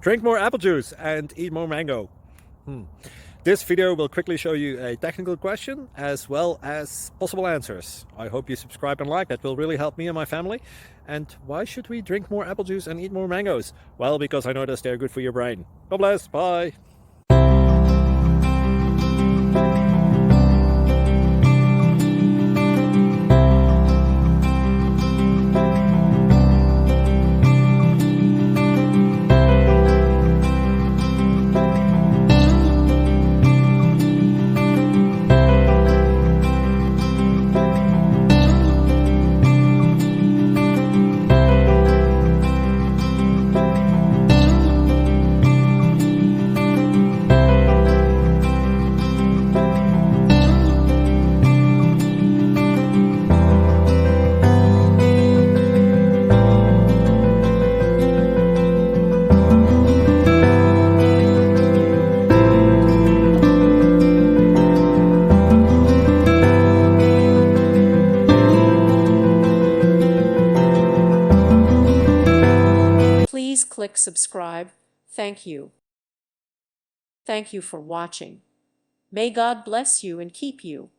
Drink more apple juice and eat more mango. This video will quickly show you a technical question as well as possible answers. I hope you subscribe and like, that will really help me and my family. And why should we drink more apple juice and eat more mangoes? Well, because I noticed they're good for your brain. God bless, bye. Please click subscribe. Thank you. Thank you for watching. May God bless you and keep you.